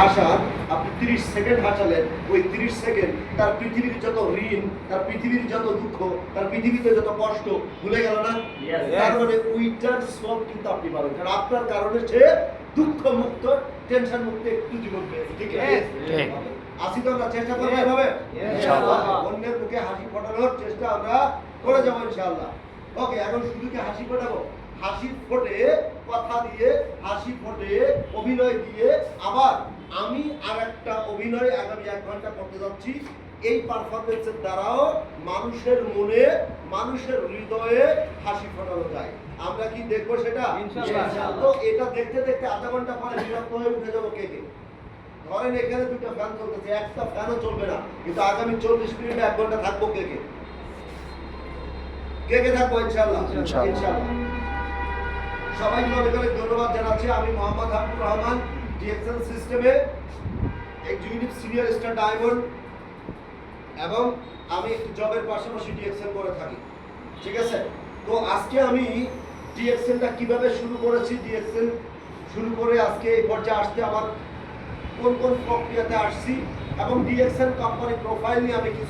হাসান, আপনি 30 সেকেন্ড হাসালেন, ওই 30 সেকেন্ড তার পৃথিবীর যত ঋণ, তার পৃথিবীর যত দুঃখ, তার পৃথিবীতে যত কষ্ট ভুলে গেল না? তার মানে ওইটার সব কিন্তু আপনি পাবেন, কারণ আপনার কারণে সে দুঃখ মুক্ত, টেনশন মুক্ত একটু জীবন পেয়েছে। ঠিক আছে? আসি তো আমরা চেষ্টা করবো এভাবে ইনশাআল্লাহ, অন্যের মুখে হাসি ফোটানোর চেষ্টা আমরা করে যাবো ইনশাআল্লাহ। ওকে, এখন শুধু কি হাসি ফোটাবো? হাসি ফোটে কথা দিয়ে, হাসি ফোটে অভিনয় দিয়ে, আবার আমি আর একটা অভিনয় আগামী 1 ঘন্টা করতে যাচ্ছি। এই পারফরমেন্সের দ্বারাও মানুষের মনে, মানুষের হৃদয়ে হাসি ফোটানো যায়। আমরা কি দেখবো সেটা? ইনশাআল্লাহ। তো এটা দেখতে দেখতে আধা ঘন্টা পরে বিরক্ত হয়ে উঠে যাবো কে কে? ধরেন এখানে 2টা ফ্যান চলতেছে, একটা ফ্যানও চলবে না, কিন্তু আগামী 40 মিনিটে 1 ঘন্টা থাকবো কে কে? কে কে থাকবো ইনশাআল্লাহ? ইনশাআল্লাহ। সবাইকে অনেক অনেক ধন্যবাদ জানাচ্ছি। আমি মোহাম্মদ হাবিবুর রহমান, ডিএক্সএল সিস্টেমে এক্সিকিউটিভ সিনিয়র স্টার ডায়মন্ড, এবং আমি জবের পাশাপাশি ডিএক্সএল করে থাকি। ঠিক আছে? তো আজকে আমি ডিএক্সএলটা কিভাবে শুরু করেছি, ডিএক্সএল শুরু করে আজকে এই পর্যায়ে আসতে আমার কোন কোন প্রক্রিয়াতে আসছি, এবং ডিএক্সএল কোম্পানি প্রোফাইল নিয়ে আমি কিছু